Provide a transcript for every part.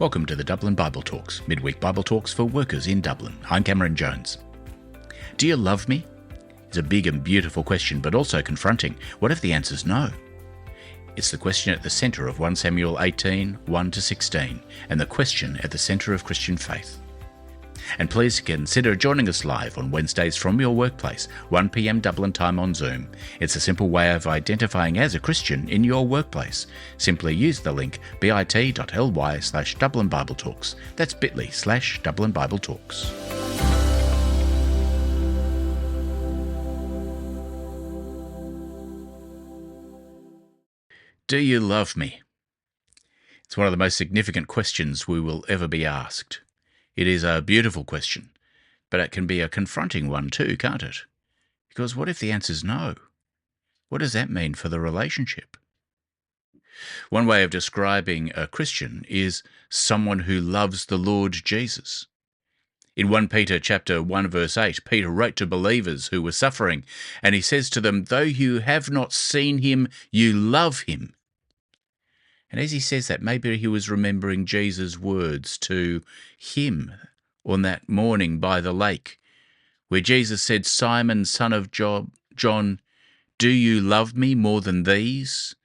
Welcome to the Dublin Bible Talks, midweek Bible talks for workers in Dublin. I'm Cameron Jones. Do you love me? It's a big and beautiful question, but also confronting. What if the answer's no? It's the question at the centre of 1 Samuel 18, 1-16, and the question at the centre of Christian faith. And please consider joining us live on Wednesdays from your workplace, 1 p.m. Dublin Time on Zoom. It's a simple way of identifying as a Christian in your workplace. Simply use the link bit.ly/DublinBibleTalks. That's bit.ly/DublinBibleTalks. Do you love me? It's one of the most significant questions we will ever be asked. It is a beautiful question, but it can be a confronting one too, can't it? Because what if the answer's no? What does that mean for the relationship? One way of describing a Christian is someone who loves the Lord Jesus. In 1 Peter chapter 1 verse 8, Peter wrote to believers who were suffering, and he says to them, "Though you have not seen him, you love him." And as he says that, maybe he was remembering Jesus' words to him on that morning by the lake, where Jesus said, "Simon, son of John, do you love me more than these?"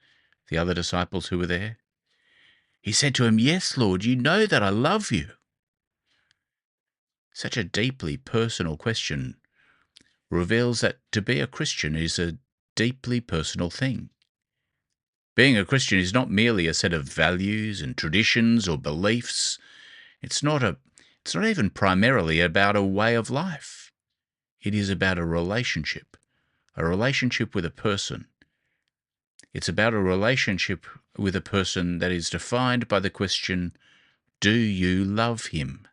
The other disciples who were there. He said to him, "Yes, Lord, you know that I love you." Such a deeply personal question reveals that to be a Christian is a deeply personal thing. Being a Christian is not merely a set of values and traditions or beliefs. It's not even primarily about a way of life. It is about a relationship with a person. It's about a relationship with a person that is defined by the question, do you love him?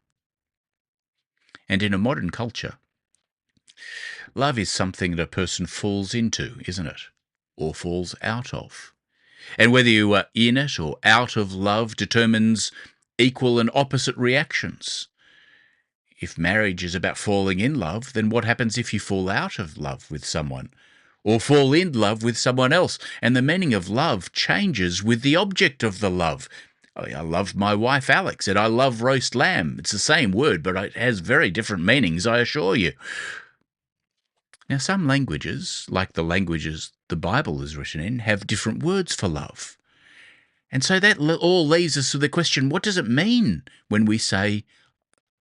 And in a modern culture, love is something that a person falls into, isn't it? Or falls out of. And whether you are in it or out of love determines equal and opposite reactions. If marriage is about falling in love, then what happens if you fall out of love with someone or fall in love with someone else? And the meaning of love changes with the object of the love. I love my wife, Alex, and I love roast lamb. It's the same word, but it has very different meanings, I assure you. Now, some languages, like the languages the Bible is written in, have different words for love. And so that all leads us to the question, what does it mean when we say,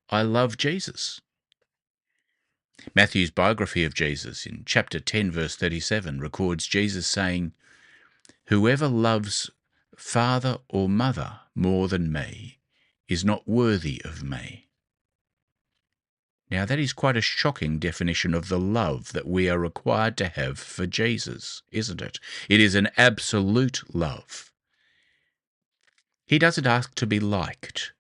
I love Jesus? Matthew's biography of Jesus in chapter 10, verse 37, records Jesus saying, "Whoever loves father or mother more than me is not worthy of me." Now, that is quite a shocking definition of the love that we are required to have for Jesus, isn't it? It is an absolute love. He doesn't ask to be liked.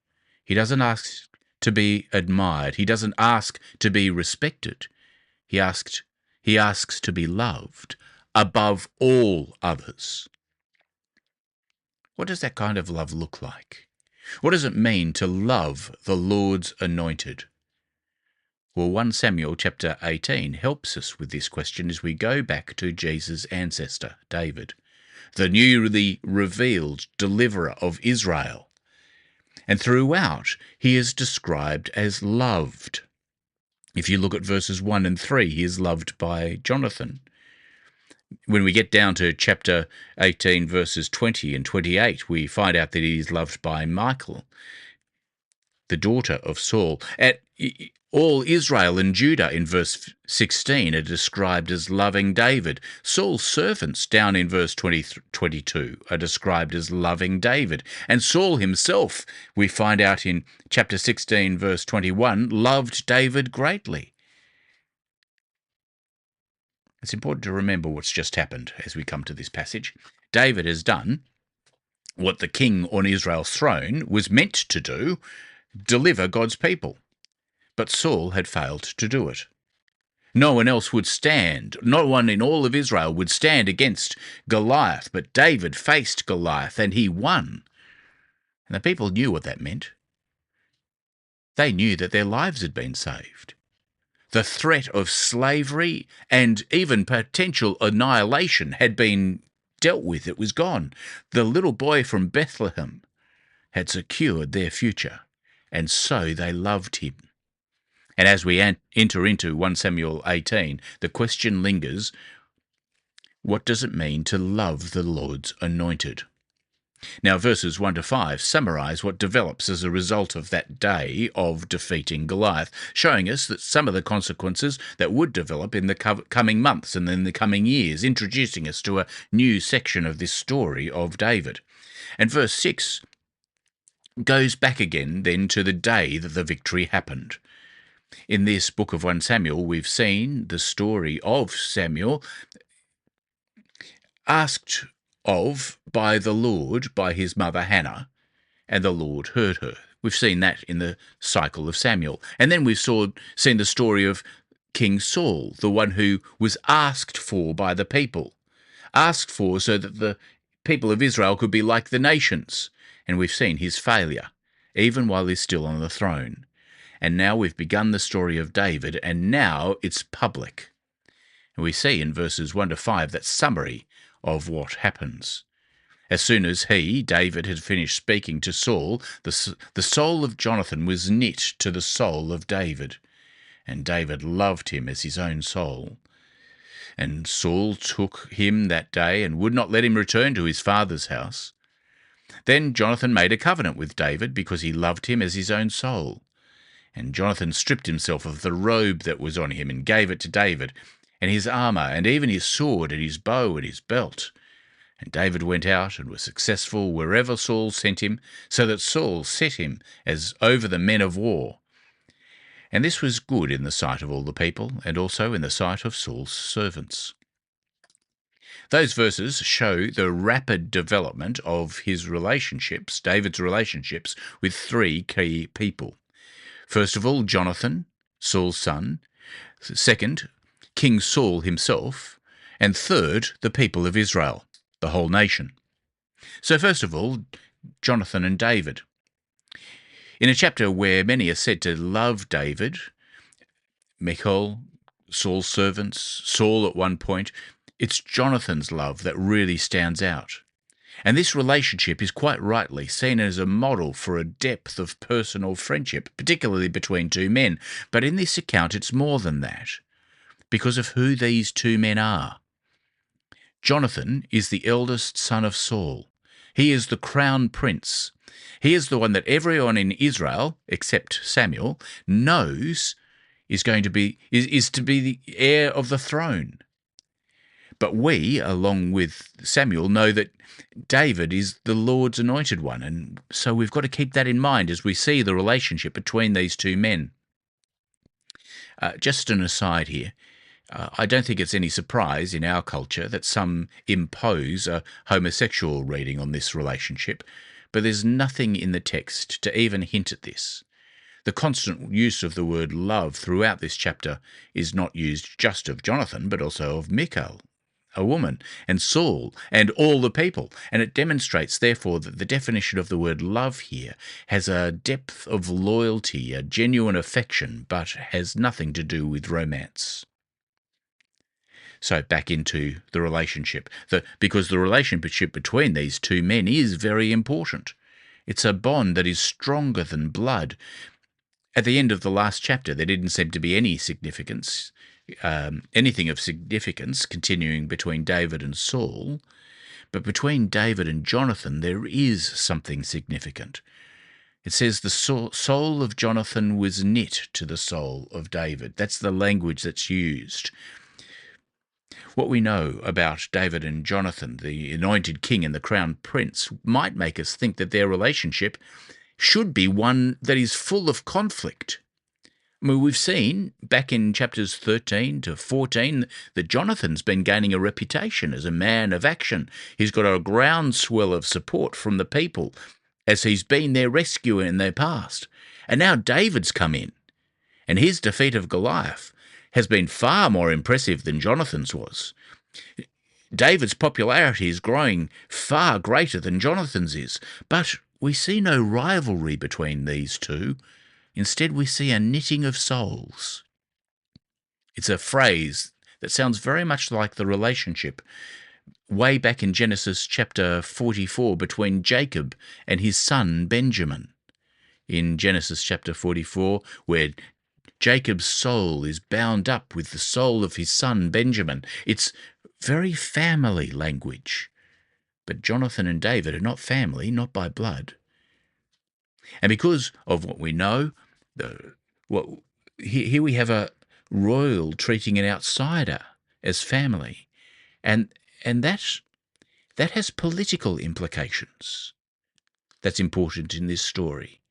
He doesn't ask to be admired. He doesn't ask to be respected. He asks to be loved above all others. What does that kind of love look like? What does it mean to love the Lord's anointed? Well, 1 Samuel chapter 18 helps us with this question as we go back to Jesus' ancestor, David, the newly revealed deliverer of Israel. And throughout, he is described as loved. If you look at verses 1 and 3, he is loved by Jonathan. When we get down to chapter 18, verses 20 and 28, we find out that he is loved by Michal, the daughter of Saul. All Israel and Judah in verse 16 are described as loving David. Saul's servants down in verse 22 are described as loving David. And Saul himself, we find out in chapter 16, verse 21, loved David greatly. It's important to remember what's just happened as we come to this passage. David has done what the king on Israel's throne was meant to do, deliver God's people. But Saul had failed to do it. No one else would stand. No one in all of Israel would stand against Goliath, but David faced Goliath and he won. And the people knew what that meant. They knew that their lives had been saved. The threat of slavery and even potential annihilation had been dealt with. It was gone. The little boy from Bethlehem had secured their future, and so they loved him. And as we enter into 1 Samuel 18, the question lingers, what does it mean to love the Lord's anointed? Now, verses 1 to 5 summarise what develops as a result of that day of defeating Goliath, showing us that some of the consequences that would develop in the coming months and in the coming years, introducing us to a new section of this story of David. And verse 6 goes back again then to the day that the victory happened. In this book of 1 Samuel, we've seen the story of Samuel asked of by the Lord, by his mother Hannah, and the Lord heard her. We've seen that in the cycle of Samuel. And then we've seen the story of King Saul, the one who was asked for by the people, asked for so that the people of Israel could be like the nations. And we've seen his failure, even while he's still on the throne. And now we've begun the story of David, and now it's public. And we see in verses 1 to 5 that summary of what happens. As soon as David, had finished speaking to Saul, the soul of Jonathan was knit to the soul of David, and David loved him as his own soul. And Saul took him that day and would not let him return to his father's house. Then Jonathan made a covenant with David because he loved him as his own soul. And Jonathan stripped himself of the robe that was on him and gave it to David, and his armour, and even his sword, and his bow, and his belt. And David went out and was successful wherever Saul sent him, so that Saul set him as over the men of war. And this was good in the sight of all the people, and also in the sight of Saul's servants. Those verses show the rapid development of his relationships, David's relationships, with three key people. First of all, Jonathan, Saul's son. Second, King Saul himself. And third, the people of Israel, the whole nation. So first of all, Jonathan and David. In a chapter where many are said to love David, Michal, Saul's servants, Saul at one point, it's Jonathan's love that really stands out. And this relationship is quite rightly seen as a model for a depth of personal friendship, particularly between two men. But in this account, it's more than that, because of who these two men are. Jonathan is the eldest son of Saul. He is the crown prince. He is the one that everyone in Israel, except Samuel, knows is to be the heir of the throne. But we, along with Samuel, know that David is the Lord's anointed one, and so we've got to keep that in mind as we see the relationship between these two men. Just an aside here, I don't think it's any surprise in our culture that some impose a homosexual reading on this relationship, but there's nothing in the text to even hint at this. The constant use of the word love throughout this chapter is not used just of Jonathan, but also of Michal, a woman, and Saul, and all the people. And it demonstrates, therefore, that the definition of the word love here has a depth of loyalty, a genuine affection, but has nothing to do with romance. So back into the relationship, because the relationship between these two men is very important. It's a bond that is stronger than blood. At the end of the last chapter, there didn't seem to be any significance, anything of significance continuing between David and Saul, but between David and Jonathan there is something significant. It says the soul of Jonathan was knit to the soul of David. That's the language that's used. What we know about David and Jonathan, the anointed king and the crown prince, might make us think that their relationship should be one that is full of conflict. I mean, we've seen back in chapters 13 to 14 that Jonathan's been gaining a reputation as a man of action. He's got a groundswell of support from the people as he's been their rescuer in their past. And now David's come in, and his defeat of Goliath has been far more impressive than Jonathan's was. David's popularity is growing far greater than Jonathan's is, but we see no rivalry between these two. Instead, we see a knitting of souls. It's a phrase that sounds very much like the relationship way back in Genesis chapter 44 between Jacob and his son Benjamin. In Genesis chapter 44, where Jacob's soul is bound up with the soul of his son Benjamin. It's very family language. But Jonathan and David are not family, not by blood. And because of what we know, here we have a royal treating an outsider as family. And that has political implications. That's important in this story.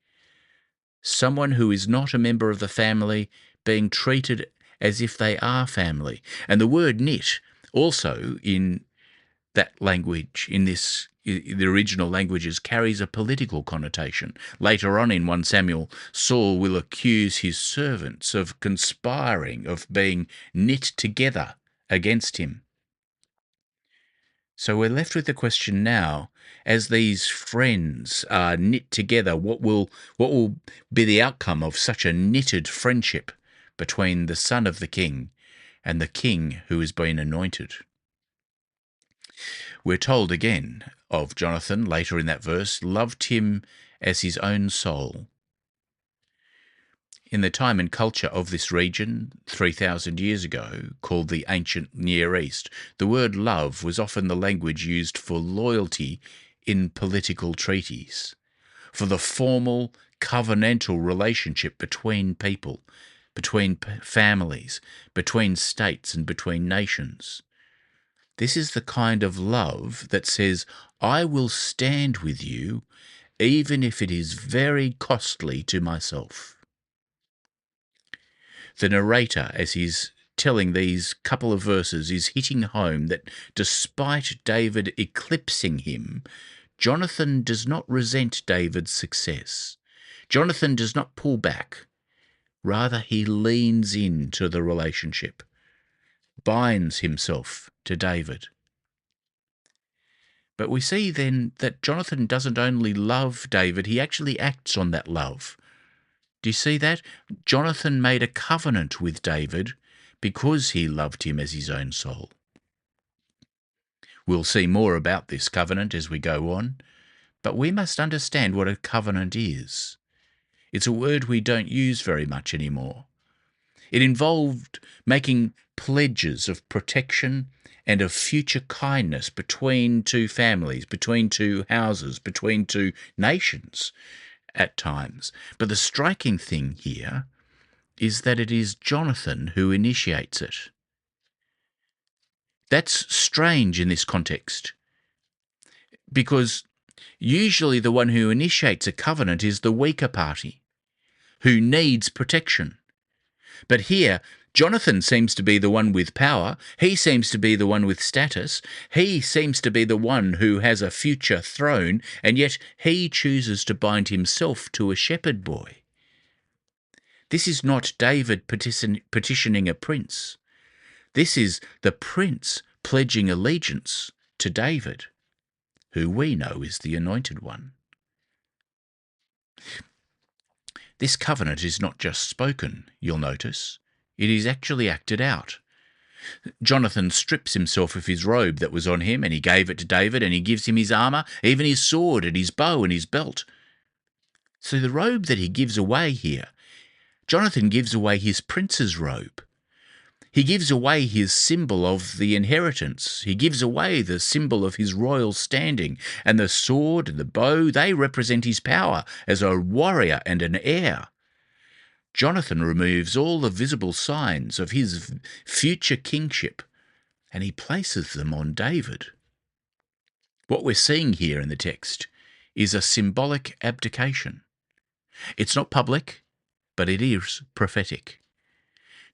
Someone who is not a member of the family being treated as if they are family. And the word knit also in that language, in the original languages, carries a political connotation. Later on in 1 Samuel, Saul will accuse his servants of conspiring, of being knit together against him. So we're left with the question now, as these friends are knit together, what will be the outcome of such a knitted friendship between the son of the king and the king who has been anointed? We're told again of Jonathan later in that verse, loved him as his own soul. In the time and culture of this region, 3,000 years ago, called the ancient Near East, the word love was often the language used for loyalty in political treaties, for the formal covenantal relationship between people, between families, between states and between nations. This is the kind of love that says, I will stand with you even if it is very costly to myself. The narrator, as he's telling these couple of verses, is hitting home that despite David eclipsing him, Jonathan does not resent David's success. Jonathan does not pull back. Rather, he leans into the relationship, binds himself to David. But we see then that Jonathan doesn't only love David, he actually acts on that love. Do you see that? Jonathan made a covenant with David because he loved him as his own soul. We'll see more about this covenant as we go on, but we must understand what a covenant is. It's a word we don't use very much anymore. It involved making pledges of protection and of future kindness between two families, between two houses, between two nations at times. But the striking thing here is that it is Jonathan who initiates it. That's strange in this context, because usually the one who initiates a covenant is the weaker party, who needs protection. But here, Jonathan seems to be the one with power. He seems to be the one with status. He seems to be the one who has a future throne, and yet he chooses to bind himself to a shepherd boy. This is not David petitioning a prince. This is the prince pledging allegiance to David, who we know is the anointed one. This covenant is not just spoken, you'll notice. It is actually acted out. Jonathan strips himself of his robe that was on him, and he gave it to David, and he gives him his armour, even his sword and his bow and his belt. So the robe that he gives away here, Jonathan gives away his prince's robe. He gives away his symbol of the inheritance. He gives away the symbol of his royal standing. And the sword and the bow, they represent his power as a warrior and an heir. Jonathan removes all the visible signs of his future kingship, and he places them on David. What we're seeing here in the text is a symbolic abdication. It's not public, but it is prophetic.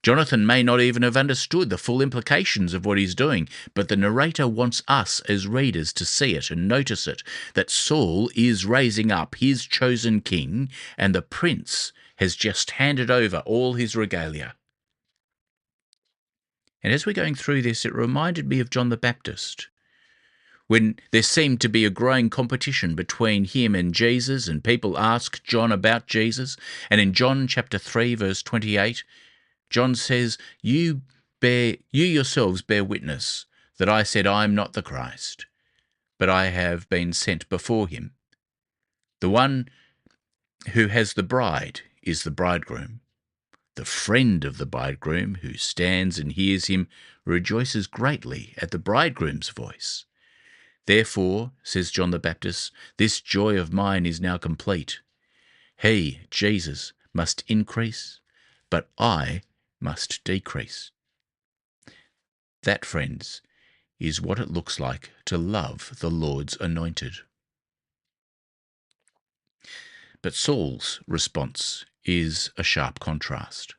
Jonathan may not even have understood the full implications of what he's doing, but the narrator wants us as readers to see it and notice it, that Saul is raising up his chosen king, and the prince has just handed over all his regalia. And as we're going through this, it reminded me of John the Baptist, when there seemed to be a growing competition between him and Jesus, and people asked John about Jesus. And in John chapter 3, verse 28, John says, You yourselves bear witness that I said, I am not the Christ, but I have been sent before him. The one who has the bride is the bridegroom. The friend of the bridegroom who stands and hears him rejoices greatly at the bridegroom's voice. Therefore, says John the Baptist, this joy of mine is now complete. He, Jesus, must increase, but I must decrease. That, friends, is what it looks like to love the Lord's anointed. But Saul's response is a sharp contrast.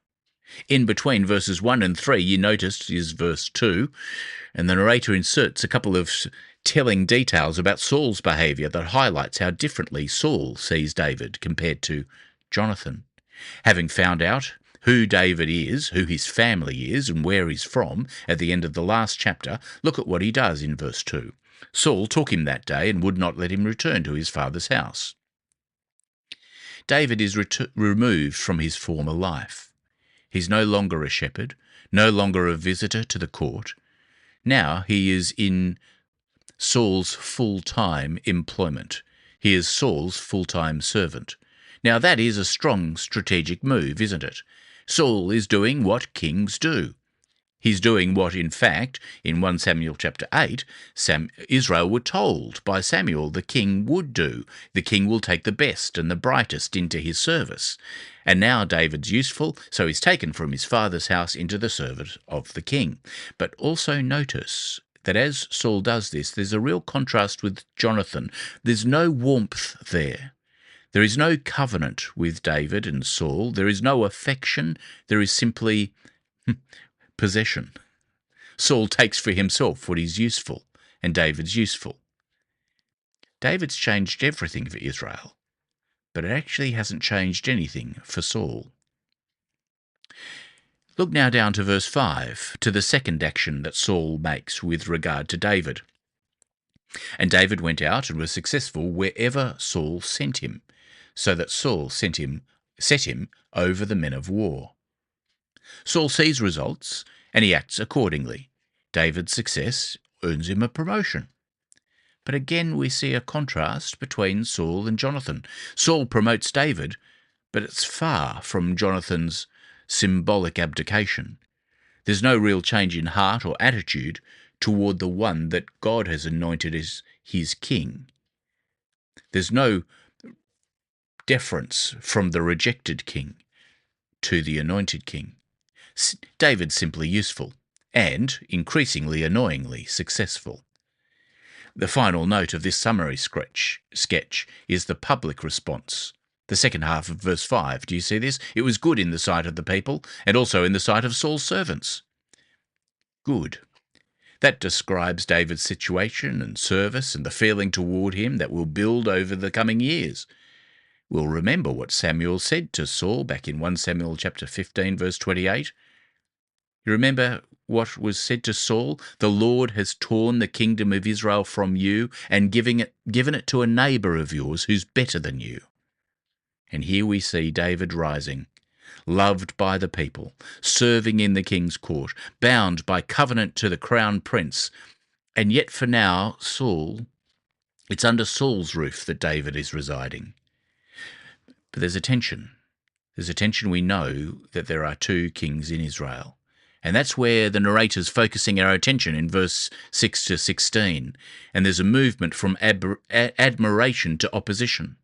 In between verses 1 and 3, you noticed, is verse 2, and the narrator inserts a couple of telling details about Saul's behaviour that highlights how differently Saul sees David compared to Jonathan. Having found out who David is, who his family is, and where he's from at the end of the last chapter, look at what he does in verse 2. Saul took him that day and would not let him return to his father's house. David is removed from his former life. He's no longer a shepherd, no longer a visitor to the court. Now he is in Saul's full-time employment. He is Saul's full-time servant. Now that is a strong strategic move, isn't it? Saul is doing what kings do. He's doing what, in fact, in 1 Samuel chapter 8, Israel were told by Samuel the king would do. The king will take the best and the brightest into his service. And now David's useful, so he's taken from his father's house into the service of the king. But also notice that as Saul does this, there's a real contrast with Jonathan. There's no warmth there. There is no covenant with David and Saul. There is no affection. There is simply possession. Saul takes for himself what is useful, and David's useful. David's changed everything for Israel, but it actually hasn't changed anything for Saul. Look now down to verse 5, to the second action that Saul makes with regard to David. And David went out and was successful wherever Saul sent him, so that Saul set him over the men of war. Saul sees results, and he acts accordingly. David's success earns him a promotion. But again we see a contrast between Saul and Jonathan. Saul promotes David, but it's far from Jonathan's symbolic abdication. There's no real change in heart or attitude toward the one that God has anointed as his king. There's no deference from the rejected king to the anointed king. David's simply useful and, increasingly annoyingly, successful. The final note of this summary sketch is the public response. The second half of verse 5. Do you see this? It was good in the sight of the people and also in the sight of Saul's servants. Good. That describes David's situation and service and the feeling toward him that will build over the coming years. We'll remember what Samuel said to Saul back in 1 Samuel chapter 15, verse 28. You remember what was said to Saul? The Lord has torn the kingdom of Israel from you and given it to a neighbour of yours who's better than you. And here we see David rising, loved by the people, serving in the king's court, bound by covenant to the crown prince. And yet for now, it's under Saul's roof that David is residing. But there's a tension. There's a tension. We know that there are two kings in Israel. And that's where the narrator's focusing our attention in verse 6 to 16. And there's a movement from admiration to opposition.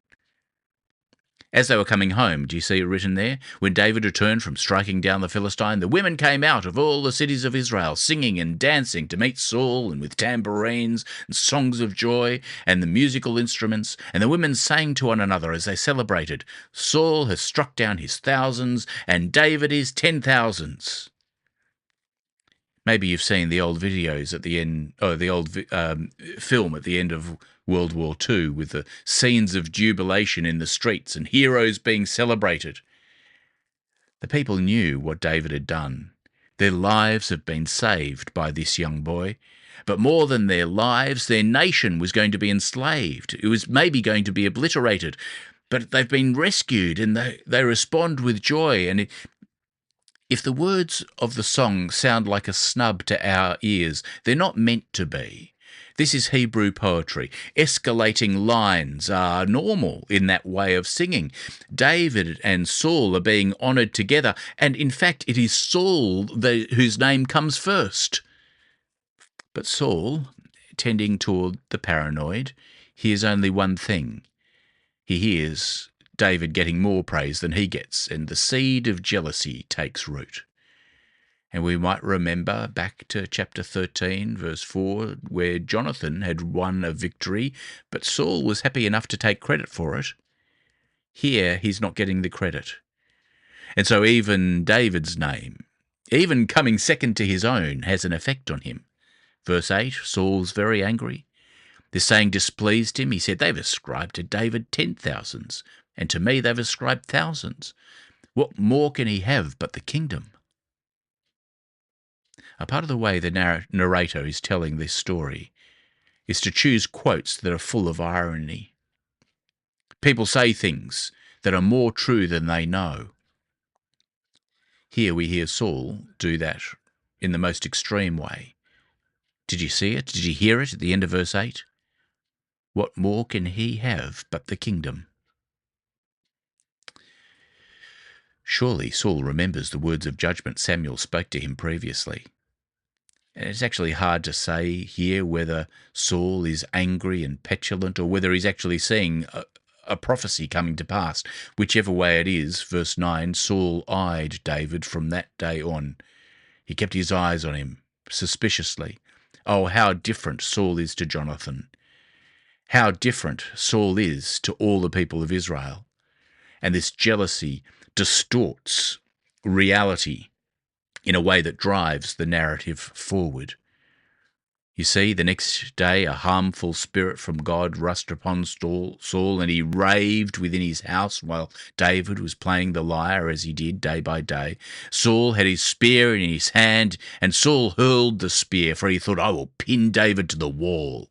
As they were coming home, do you see it written there? When David returned from striking down the Philistine, the women came out of all the cities of Israel, singing and dancing to meet Saul, and with tambourines and songs of joy and the musical instruments. And the women sang to one another as they celebrated, Saul has struck down his thousands, and David his 10,000s. Maybe you've seen the old videos at the end, the old film at the end of World War II with the scenes of jubilation in the streets and heroes being celebrated. The people knew what David had done. Their lives have been saved by this young boy. But more than their lives, their nation was going to be enslaved. It was maybe going to be obliterated. But they've been rescued, and they respond with joy. And If the words of the song sound like a snub to our ears, they're not meant to be. This is Hebrew poetry. Escalating lines are normal in that way of singing. David and Saul are being honoured together, and in fact it is Saul whose name comes first. But Saul, tending toward the paranoid, hears only one thing. He hears David getting more praise than he gets, and the seed of jealousy takes root. And we might remember back to chapter 13, verse 4, where Jonathan had won a victory, but Saul was happy enough to take credit for it. Here, he's not getting the credit. And so even David's name, even coming second to his own, has an effect on him. Verse 8, Saul's very angry. This saying displeased him. He said, they've ascribed to David 10,000s, and to me they've ascribed thousands. What more can he have but the kingdom? A part of the way the narrator is telling this story is to choose quotes that are full of irony. People say things that are more true than they know. Here we hear Saul do that in the most extreme way. Did you see it? Did you hear it at the end of verse 8? What more can he have but the kingdom? Surely Saul remembers the words of judgment Samuel spoke to him previously. And it's actually hard to say here whether Saul is angry and petulant or whether he's actually seeing a prophecy coming to pass. Whichever way it is, verse 9, Saul eyed David from that day on. He kept his eyes on him suspiciously. Oh, how different Saul is to Jonathan. How different Saul is to all the people of Israel. And this jealousy distorts reality in a way that drives the narrative forward. You see, the next day a harmful spirit from God rushed upon Saul, and he raved within his house while David was playing the lyre as he did day by day. Saul had his spear in his hand, and Saul hurled the spear, for he thought, I will pin David to the wall.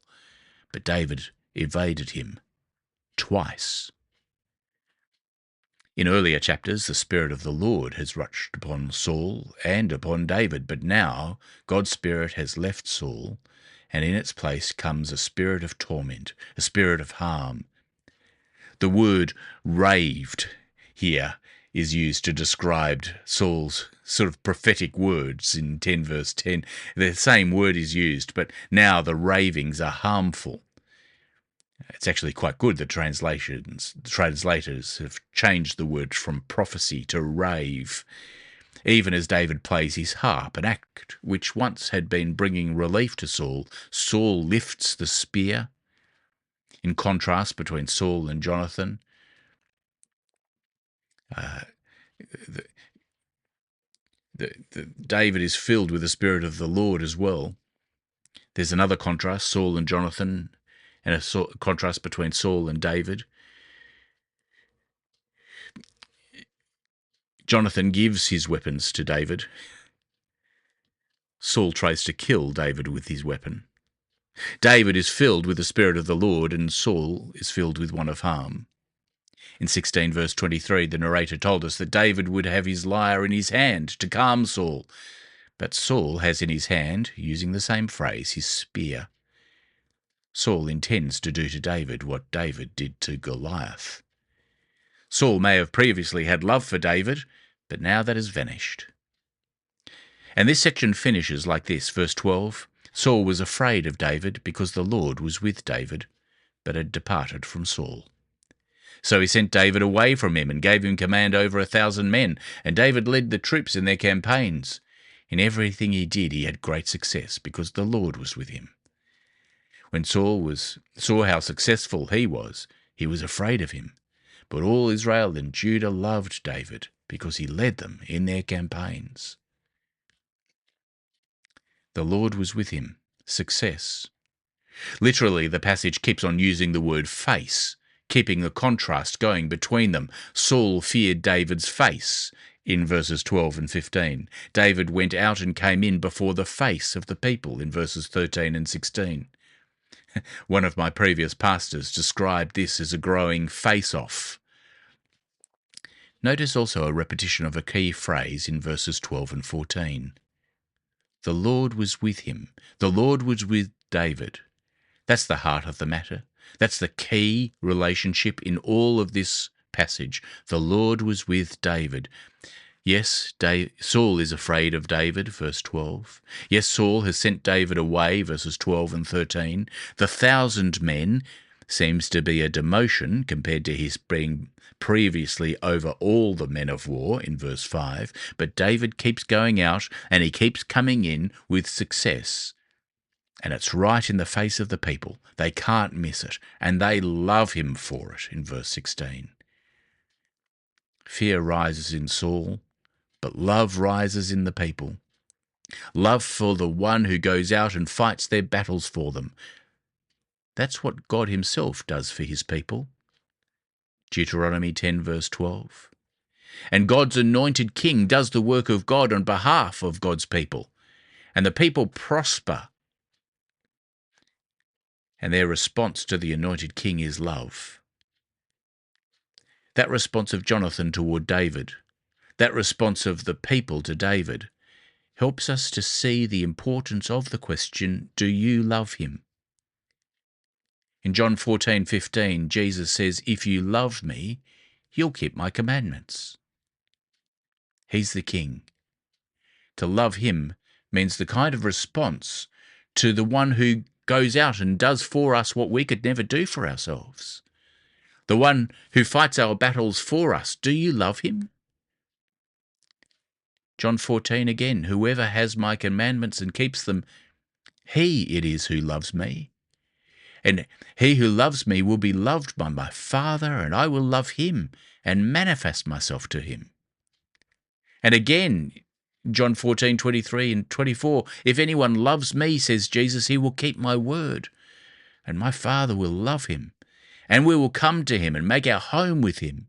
But David evaded him twice. In earlier chapters, the Spirit of the Lord has rushed upon Saul and upon David, but now God's Spirit has left Saul, and in its place comes a spirit of torment, a spirit of harm. The word raved here is used to describe Saul's sort of prophetic words in 10 verse 10. The same word is used, but now the ravings are harmful. It's actually quite good that translators have changed the word from prophecy to rave. Even as David plays his harp, an act which once had been bringing relief to Saul, Saul lifts the spear. In contrast between Saul and Jonathan, David is filled with the Spirit of the Lord as well. There's another contrast, Saul and Jonathan, and a contrast between Saul and David. Jonathan gives his weapons to David. Saul tries to kill David with his weapon. David is filled with the Spirit of the Lord, and Saul is filled with one of harm. In 16 verse 23, the narrator told us that David would have his lyre in his hand to calm Saul. But Saul has in his hand, using the same phrase, his spear. Saul intends to do to David what David did to Goliath. Saul may have previously had love for David, but now that has vanished. And this section finishes like this, verse 12. Saul was afraid of David because the Lord was with David, but had departed from Saul. So he sent David away from him and gave him command over 1,000 men, and David led the troops in their campaigns. In everything he did, he had great success because the Lord was with him. When Saul saw how successful he was afraid of him. But all Israel and Judah loved David because he led them in their campaigns. The Lord was with him. Success. Literally, the passage keeps on using the word face, keeping the contrast going between them. Saul feared David's face in verses 12 and 15. David went out and came in before the face of the people in verses 13 and 16. One of my previous pastors described this as a growing face-off. Notice also a repetition of a key phrase in verses 12 and 14. The Lord was with him. The Lord was with David. That's the heart of the matter. That's the key relationship in all of this passage. The Lord was with David. Yes, Saul is afraid of David, verse 12. Yes, Saul has sent David away, verses 12 and 13. The 1,000 men seems to be a demotion compared to his being previously over all the men of war in verse 5. But David keeps going out and he keeps coming in with success. And it's right in the face of the people. They can't miss it, and they love him for it in verse 16. Fear rises in Saul, but love rises in the people. Love for the one who goes out and fights their battles for them. That's what God himself does for his people. Deuteronomy 10 verse 12. And God's anointed king does the work of God on behalf of God's people. And the people prosper. And their response to the anointed king is love. That response of Jonathan toward David, that response of the people to David, helps us to see the importance of the question, do you love him? In John 14:15, Jesus says, if you love me, you'll keep my commandments. He's the king. To love him means the kind of response to the one who goes out and does for us what we could never do for ourselves. The one who fights our battles for us. Do you love him? John 14 again, whoever has my commandments and keeps them, he it is who loves me. And he who loves me will be loved by my Father, and I will love him and manifest myself to him. And again, John 14:23 and 24, if anyone loves me, says Jesus, he will keep my word, and my Father will love him, and we will come to him and make our home with him.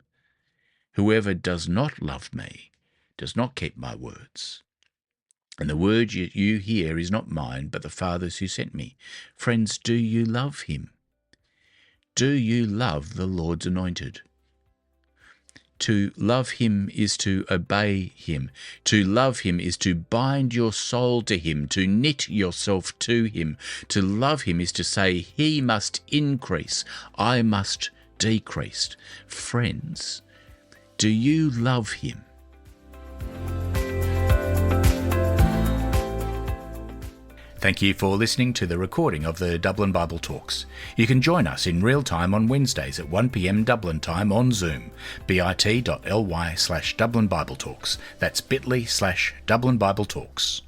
Whoever does not love me does not keep my words. And the word you hear is not mine, but the Father's who sent me. Friends, do you love him? Do you love the Lord's anointed? To love him is to obey him. To love him is to bind your soul to him, to knit yourself to him. To love him is to say, he must increase, I must decrease. Friends, do you love him? Thank you for listening to the recording of the Dublin Bible Talks. You can join us in real time on Wednesdays at 1 p.m. Dublin Time on Zoom, bit.ly/Dublin Bible Talks. That's bit.ly/Dublin Bible Talks.